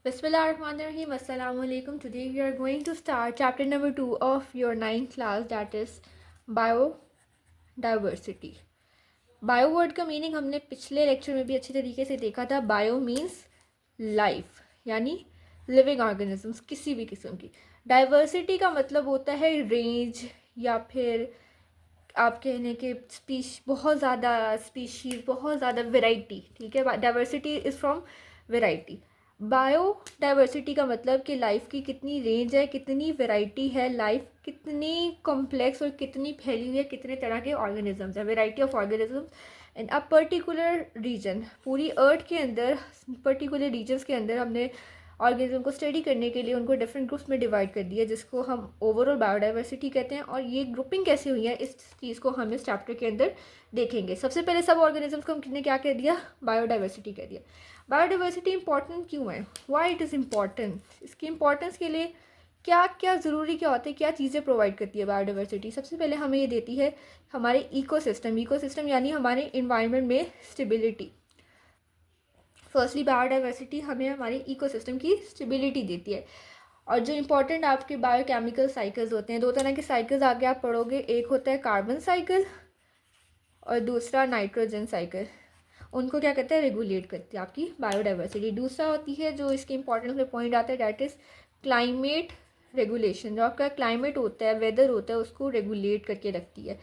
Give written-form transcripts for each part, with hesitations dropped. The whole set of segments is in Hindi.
Bismillahirrahmanirrahim. Assalamu alaikum. Today we are going to start chapter number 2 of your ninth class, that is biodiversity. Bio word का मीनिंग हमने पिछले लेक्चर में भी अच्छी तरीके से देखा था. बायो मीन्स लाइफ, यानी लिविंग ऑर्गेनिजम्स किसी भी किस्म की. डाइवर्सिटी का मतलब होता है रेंज, या फिर आप कहने के बहुत ज़्यादा स्पीशीज़, बहुत ज़्यादा वेराइटी. ठीक है, diversity is from variety. Bio diversity का मतलब कि लाइफ की कितनी रेंज है, कितनी वेराइटी है, लाइफ कितनी कॉम्प्लेक्स और कितनी फैली हुई है, कितने तरह के ऑर्गेनिजम्स हैं, variety of organisms in a particular region. पूरी अर्थ के अंदर पर्टिकुलर रीजन्स के अंदर हमने ऑर्गेनिज्म को स्टडी करने के लिए उनको डिफरेंट ग्रुप्स में डिवाइड कर दिया, जिसको हम ओवरऑल बायोडाइवर्सिटी कहते हैं. और ये ग्रुपिंग कैसे हुई है, इस चीज़ को हम इस चैप्टर के अंदर देखेंगे. सबसे पहले सब ऑर्गेनिजम्स को हमने क्या कह दिया, बायोडाइवर्सिटी कह दिया. बायोडाइवर्सिटी इंपॉर्टेंट क्यों है, वाई इट इज़ इम्पॉर्टेंट, इसकी इंपॉर्टेंस के लिए क्या क्या ज़रूरी क्या होते हैं, क्या चीज़ें प्रोवाइड करती है बायोडाइवर्सिटी. सबसे पहले हमें ये देती है हमारे इकोसिस्टम यानी हमारे इन्वायरमेंट में स्टेबिलिटी. फर्स्टली बायोडाइवर्सिटी हमें हमारे इकोसिस्टम की स्टेबिलिटी देती है. और जो इंपॉर्टेंट आपके बायोकेमिकल साइकिल्स होते हैं, दो तरह के साइकिल्स आगे आप पढ़ोगे. एक होता है कार्बन साइकिल और दूसरा नाइट्रोजन साइकिल. उनको क्या कहते हैं, रेगुलेट करती है आपकी बायोडाइवर्सिटी. दूसरा होती है जो इसके इंपॉर्टेंट में पॉइंट आता है, डैट इज़ क्लाइमेट रेगुलेशन. जो आपका क्लाइमेट होता है, वेदर होता है, उसको रेगुलेट करके रखती है.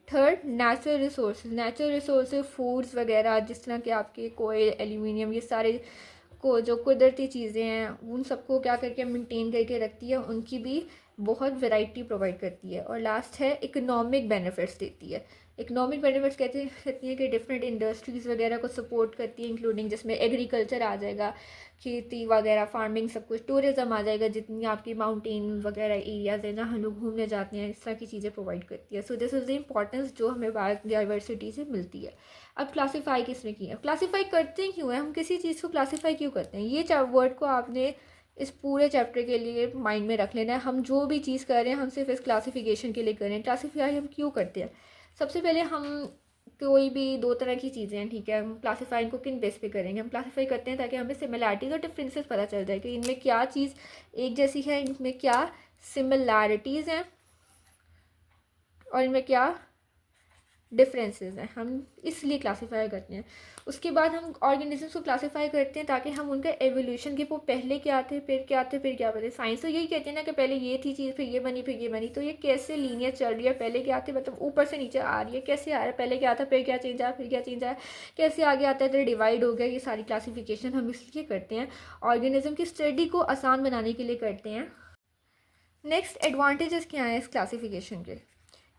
थर्ड, नेचुरल रिसोर्सेज फूड्स वगैरह, जिस तरह के आपके कोयल, एल्यूमिनियम, ये सारे को जो कुदरती चीज़ें हैं उन सबको क्या करके मेंटेन करके रखती है, उनकी भी बहुत वैरायटी प्रोवाइड करती है. और लास्ट है इकोनॉमिक बेनिफिट्स देती है. इकोनॉमिक बेनिफिट्स कहती हैं कि डिफरेंट इंडस्ट्रीज़ वगैरह को सपोर्ट करती है, इंक्लूडिंग जिसमें एग्रीकल्चर आ जाएगा, खेती वगैरह, फार्मिंग, सब कुछ. टूरिज़्म आ जाएगा, जितनी आपकी माउंटेन वगैरह एरियाज़ हैं जहाँ हम लोग घूमने जाते हैं, इस तरह की चीज़ें प्रोवाइड करती है. So this is the importance जो हमें बायोडाइवर्सिटी से मिलती है. अब क्लासीफाई किसने की है, क्लासीफाई करते क्यों है, हम किसी चीज़ को क्लासीफाई क्यों करते हैं, ये वर्ड को आपने इस पूरे चैप्टर के लिए माइंड में रख लेना है. हम जो भी चीज़ कर रहे हैं हम सिर्फ इस क्लासिफिकेशन के लिए कर रहे हैं. क्लासीफाई हम क्यों करते हैं, सबसे पहले हम कोई भी दो तरह की चीज़ें हैं, ठीक है, हम क्लासीफाई को किन बेस पे करेंगे, हम क्लासीफाई करते हैं ताकि हमें सिमिलैरिटीज़ और डिफरेंसेस पता चल जाए कि इनमें क्या चीज़ एक जैसी है, इनमें क्या सिमिलैरिटीज़ हैं और इनमें क्या डिफरेंसेस हैं. हम इसलिए क्लासीफाई करते हैं. उसके बाद हम ऑर्गेनिजम्स को क्लासीफाई करते हैं ताकि हम उनका एवोल्यूशन के वो पहले क्या थे, फिर क्या थे, फिर क्या बने. साइंस तो यही कहती है ना कि पहले ये थी चीज़, फिर ये बनी, फिर ये बनी. तो ये कैसे लीनियर चल रही है, पहले क्या थे, मतलब ऊपर से नीचे आ रही है, कैसे आ रहा है, पहले क्या था, फिर क्या चेंज आया, फिर क्या चेंज आया, कैसे आगे आता है, तो डिवाइड हो गया. ये सारी क्लासीफिकेशन हम इसलिए करते हैं, ऑर्गेनिज्म की स्टडी को आसान बनाने के लिए करते हैं. नेक्स्ट, एडवांटेजेस क्या हैं इस क्लासीफिकेशन के,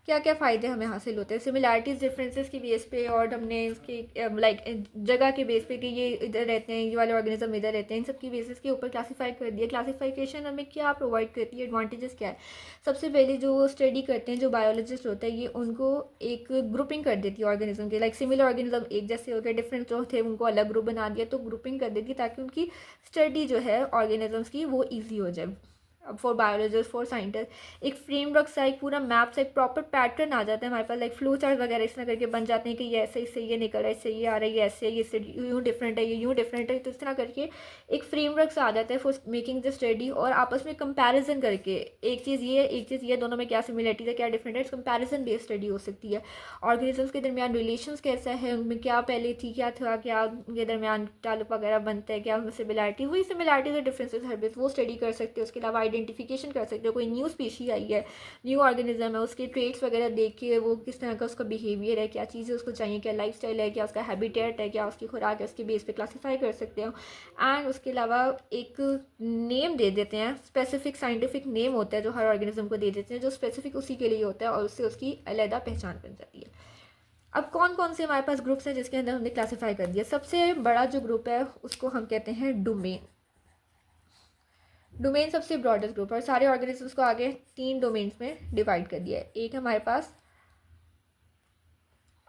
क्या क्या फ़ायदे हमें हासिल होते हैं सिमिलैरिटीज़ डिफरेंसेस की बेस पे, और हमने इसके लाइक जगह के बेस पे कि ये इधर रहते हैं, ये वाले ऑर्गेनिज्म इधर रहते हैं, इन सब की बेसिस के ऊपर क्लासीफाई कर दिया. क्लासीफिकेशन हमें क्या प्रोवाइड करती है, एडवांटेजेस क्या है. सबसे पहले जो स्टडी करते हैं, जो बायोलॉजिस्ट होता है, ये उनको एक ग्रुपिंग कर देती है ऑर्गेनिज्म के. लाइक सिमिलर ऑर्गेनिज्म एक जैसे हो गए, डिफरेंट जो थे उनको अलग ग्रुप बना दिया, तो ग्रुपिंग कर देती है ताकि उनकी स्टडी जो है ऑर्गेनिजम्स की वो ईजी हो जाए फॉर बायोलॉजिस्ट, फॉर साइंटिस्ट. एक फ्रेमवर्क सा, एक पूरा मैप सा, एक प्रॉपर पैटर्न आ जाता है हमारे पास, लाइक फ्लो चार्ट वगैरह इस तरह करके बन जाते हैं कि ये ऐसे, इससे ये निकल रहा है, इससे ये आ रहा है, ये ऐसे, ये इससे यूँ डिफरेंट है, ये यूँ डिफरेंट है. तो इस तरह करके एक फ्रेमवर्क सा आ जाता है फॉर मेकिंग द स्टडी. और आपस में कंपैरिजन करके एक चीज़ ये, एक चीज़ ये, दोनों में क्या सिमिलरिटीज है, क्या डिफरेंट है, इस कंपैरिजन बेस्ड स्टडी हो सकती है. ऑर्गेनिजम्स के दरमियान रिलेशंस कैसा है, उनमें क्या पहले थी, क्या था, क्या उनके दरमियान ताल्लुक वगैरह बनता है, क्या उनमें सिमिलरिटी, वही सिमिलरिटीज और डिफरेंसेस हर बेस वो स्टडी कर सकते हो. उसके अलावा आइडेंटिफिकेशन कर सकते हो, कोई न्यू स्पीशी आई है, न्यू ऑर्गेनिज्म है, उसके ट्रेट्स वगैरह देख के वो किस तरह का उसका बिहेवियर है, क्या चीज़ें उसको चाहिए, क्या लाइफस्टाइल है, क्या उसका हैबिटेट है, क्या उसकी खुराक है, उसके बेस पे क्लासीफाई कर सकते हो. एंड उसके अलावा एक नेम दे देते हैं, स्पेसिफिक साइंटिफिक नेम होता है जो हर ऑर्गेनिज्म को दे देते हैं, जो स्पेसिफिक उसी के लिए होता है और उससे उसकी अलग पहचान बन जाती है. अब कौन कौन से हमारे पास ग्रुप्स हैं जिसके अंदर हमने क्लासीफाई कर दिया. सबसे बड़ा जो ग्रुप है उसको हम कहते हैं डोमेन. डोमेन सबसे ब्रॉडेस्ट ग्रुप है और सारे ऑर्गेनिजम्स को आगे 3 डोमेन्स में डिवाइड कर दिया है. एक हमारे पास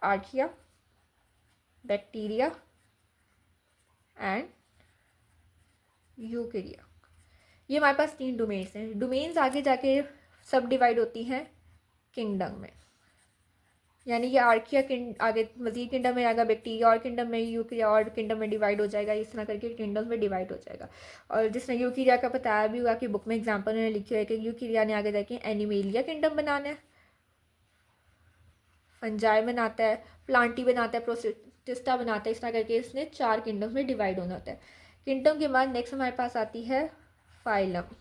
आर्किया, बैक्टीरिया एंड यूकेरिया. ये हमारे पास 3 डोमेन्स हैं. डोमेन्स आगे जाके सब डिवाइड होती हैं किंगडम में, यानी कि आर्किया आगे मजीद किंगडम में आएगा, बैक्टीरिया और किंगडम में, यूकेरिया और किंगडम में डिवाइड हो जाएगा, इस तरह करके किंगडम में डिवाइड हो जाएगा। और जिसने यूकेरिया का बताया भी होगा कि बुक में एग्जाम्पल उन्होंने लिखे हुए कि यूकेरिया ने आगे जाके एनिमेलिया किंगडम बनाना है, फंजाई बनाता है, प्लांटी बनाता है, प्रोटिस्टा बनाता है, इस तरह करके इसने 4 किंगडम में डिवाइड होना होता है। किंगडम के बाद नेक्स्ट हमारे पास आती है फाइलम।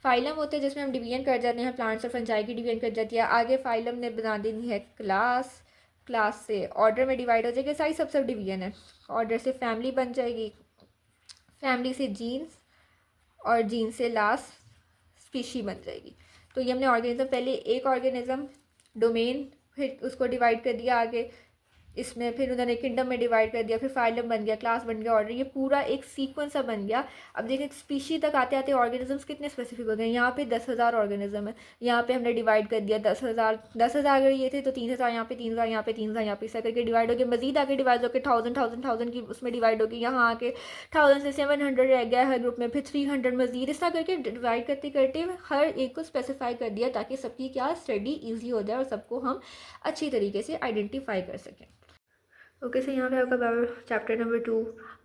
फाइलम होते हैं जिसमें हम डिवीजन कर जाते हैं, प्लांट्स और फंजाई की डिवीजन कर जाती है। आगे फाइलम ने बना देनी है क्लास, क्लास से ऑर्डर में डिवाइड हो जाएगी, सारी सब डिवीजन है। ऑर्डर से फैमिली बन जाएगी, फैमिली से जीन्स, और जीन से लास्ट स्पीशी बन जाएगी। तो ये हमने ऑर्गेनिज्म, पहले एक ऑर्गेनिज्म डोमेन, फिर उसको डिवाइड कर दिया आगे इसमें, फिर उन्होंने किंगडम में डिवाइड कर दिया, फिर फाइलम बन गया, क्लास बन गया, ऑर्डर, ये पूरा एक सीक्वेंस सा बन गया। अब देखें स्पीशी तक आते आते ऑर्गेनिजम्स कितने स्पेसिफिक हो गए। यहाँ पे 10,000 ऑर्गेनिज्म है, यहाँ पे हमने डिवाइड कर दिया 10,000 अगर ये थे तो 3,000 यहाँ पे, 3,000 यहाँ पे, 3,000 यहाँ पे, इस करके डिवाइड हो गया। मजीद आगे डिवाइड होकर 1,000 की उसमें डिवाइड होगी, यहाँ आके 1,000 से 700 रह गया हर ग्रुप में, फिर 300 मजीद, इस तरह करके डिवाइड करते करते हर एक को स्पेसिफाई कर दिया ताकि सबकी क्या स्टडी ईजी हो जाए और सबको हम अच्छी तरीके से आइडेंटिफाई कर सकें। ओके सो यहाँ पे आपका चैप्टर नंबर 2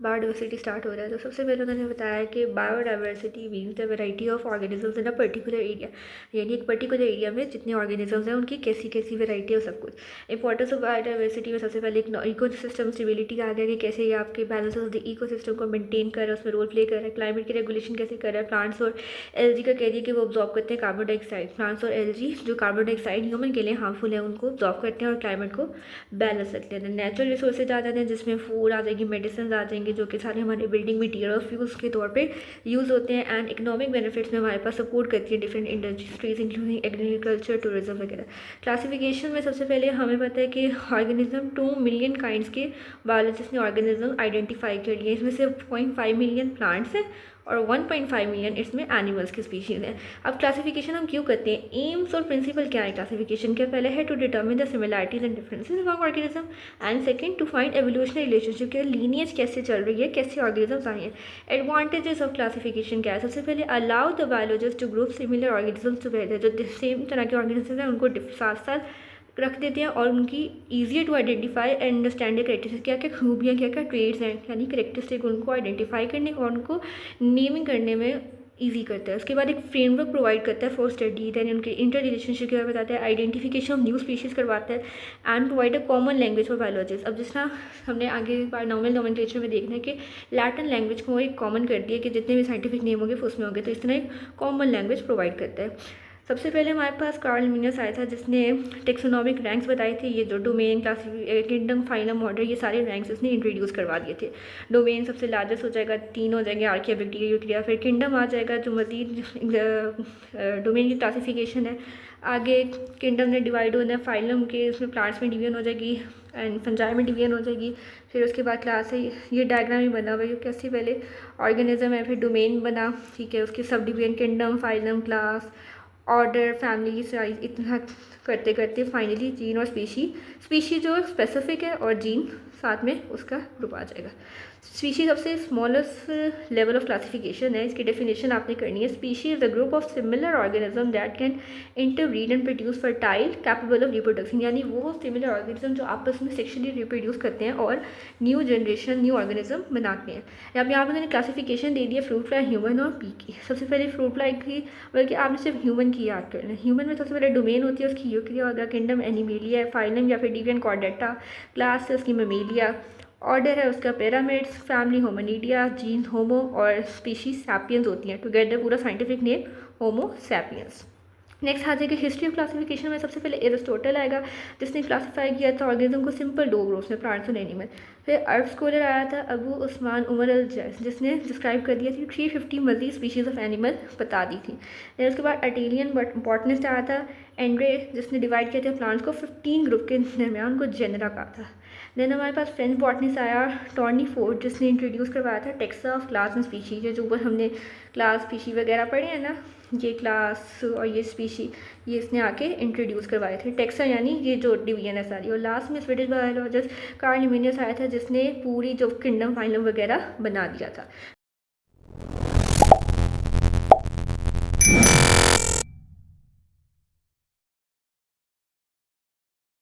बायोडाइवर्सिटी स्टार्ट हो रहा है। तो सबसे पहले उन्होंने बताया कि biodiversity means the variety of organisms in a particular area, यानी एक पर्टिकुलर एरिया में जितने ऑर्गेनिजम्स हैं उनकी कैसी कैसी वैरायटी हो, सब कुछ। इंपॉर्टेंस ऑफ बायोडाइवर्सिटी में सबसे पहले एक इको सिस्टम स्टेबिलिटी आ गया कि कैसे ये आपके balance of the ecosystem को मेनटेन कर रहा है, उसमें रोल प्ले कर रहा है। क्लाइमेट की रेगुलेशन कैसे कर रहा है, प्लांट्स और एलजी का कह दिया कि वो ऑब्जॉर्व करते हैं कार्बन डाइऑक्साइड। प्लांट्स और एलजी जो कार्बन डाइऑक्साइड ह्यूमन के लिए हार्मफुल है उनको ऑब्जॉर्व करते हैं और क्लाइमेट को बैलेंस रखते हैं। नेचुरल रिसोर्सेज आ जाते हैं जिसमें फूड आ जाएगी, मेडिसिन आ जाएंगे जो कि सारे हमारे बिल्डिंग मटीरियल फ्यूल्स के तौर पे यूज़ होते हैं। एंड इकोनॉमिक बेनिफिट्स में हमारे पास सपोर्ट करती है different industries including agriculture, tourism वगैरह। क्लासिफिकेशन में सबसे पहले हमें पता है कि ऑर्गेनिज्म 2 मिलियन काइंड्स के बायोलॉजिस्ट ने ऑर्गेनिज्म आइडेंटिफाई कर लिए, इसमें से 0.5 मिलियन प्लांट्स हैं और 1.5 मिलियन इसमें एनिमल्स की स्पीशीज़ हैं। अब क्लासिफिकेशन हम क्यों करते हैं, एम्स और प्रिंसिपल क्या है क्लासिफिकेशन के, पहले है to determine the similarities and differences among organism, and second to find evolutionary relationship के लीनियज कैसे चल रही है, कैसे ऑर्गेनिजम्स आए हैं। एडवांटेजेस ऑफ क्लासिफिकेशन क्या है, सबसे पहले allow the biologist to group similar organisms together, जो सेम तरह के ऑर्गेनिजम्स हैं उनको साथ साथ रख देते हैं और उनकी easier to identify and understand characteristic, क्या क्या खूबियाँ, क्या क्या ट्रेड्स हैं, यानी करेक्टरिस्टिक उनको आइडेंटिफाई करने और उनको नेमिंग करने में ईजी करता है। उसके बाद एक फ्रेमवर्क प्रोवाइड करता है फॉर स्टडी, दैन उनके इंटर रिलेशनशिप के बारे में बताता है, आइडेंटिफिकेशन ऑफ न्यू स्पीशीज़ करवाता है and provide a common language for biologist. अब जिस तरह हमने आगे बायोनॉमिनल नोमेनक्लेचर में देखना है कि लैटिन लैंग्वेज को एक कॉमन कर दिया कि जितने भी साइंटिफिक नेम होंगे उसमें होंगे, तो इस तरह एक कॉमन लैंग्वेज प्रोवाइड करता है। सबसे पहले हमारे पास कार्ल लिन्नियस आया था जिसने टेक्सोनॉमिक रैंक्स बताए थे, ये जो डोमेन, किंगडम, फाइलम, ऑर्डर, ये सारे रैंक्स इसने इंट्रोड्यूस करवा दिए थे। डोमेन सबसे लार्जेस्ट हो जाएगा, 3 हो जाएंगे, आर्किया, बैक्टीरिया, यूकेरिया। फिर किंगडम आ जाएगा जो मजीद डोमेन की क्लासिफिकेशन है। आगे किंगडम ने डिवाइड होना है, फाइलम के उसमें प्लांट्स में डिवीजन हो जाएगी एंड फंजाई में डिवीजन हो जाएगी। फिर उसके बाद क्लास है, ये डायग्राम ही बना हुआ है कैसे, पहले ऑर्गेनिज्म है, फिर डोमेन बना, ठीक है, उसके sub division kingdom, phylum, class, order, family, size, इतना करते करते फाइनली जीन और स्पीशी जो स्पेसिफिक है और जीन साथ में उसका ग्रुप आ जाएगा। स्पीशी सबसे स्मॉलेस्ट लेवल ऑफ क्लासिफिकेशन है, इसकी डेफिनेशन आपने करनी है। Species is the group of similar organism that can interbreed and produce fertile capable of reproduction, यानी वो सिमिलर ऑर्गेनिज्म जो आपस में सेक्शुअली रिप्रोड्यूस करते हैं और न्यू जनरेशन, न्यू ऑर्गेनिज्म बनाते हैं। यहाँ पर मैंने क्लासिफिकेशन दे दिया फ्रूट फ्लाई, ह्यूमन और पी की। सबसे पहले फ्रूट फ्लाई की, बल्कि आपने सिर्फ ह्यूमन की याद करना है। ह्यूमन में सबसे पहले डोमेन होती है उसकी यूकेरिया होगा, किंगडम एनिमेलिया है, फाइलम या फिर डिवियन कॉर्डेटा, क्लास है उसकी मेमेलिया, ऑर्डर है उसका पिरामिड्स, फैमिली होमिनिडिया, जीन होमो और स्पीशीज सैपियंस होती हैं। टुगेदर पूरा scientific name Homo sapiens. Next आ जाएगा हिस्ट्री ऑफ क्लासिफिकेशन में, सबसे पहले एरिस्टोटल आएगा जिसने क्लासीफाई किया था ऑर्गेनिज्म को सिंपल 2 ग्रुप्स में, प्लांट्स और एनिमल। फिर अर्थ स्कॉलर आया था अबू उस्मान उमर अल जैस जिसने डिस्क्राइब कर दिया थी 350 मजीद स्पीशीज़ ऑफ एनिमल बता दी थी। फिर उसके बाद अटेलियन बॉटनिस्ट आया था एंड्रे जिसने डिवाइड किया था प्लांट्स को 15 ग्रुप के दरमियान उनको जेनरा कहा था। देन हमारे पास फ्रेंच बॉटनिस्ट आया टॉर्नी फोर्ड जिसने इंट्रोड्यूस करवाया था taxa of class and species, जो ऊपर हमने क्लास स्पीशी वगैरह पढ़े हैं ना, ये क्लास और ये स्पीशी, ये इसने आके इंट्रोड्यूस करवाए थे। टेक्सा यानी ये जो डिवीजन है सारी। और लास्ट में स्वीडिश बायोलॉजिस्ट कार्ल लिन्नियस आया था जिसने पूरी जो किंगडम, फाइलम वगैरह बना दिया था।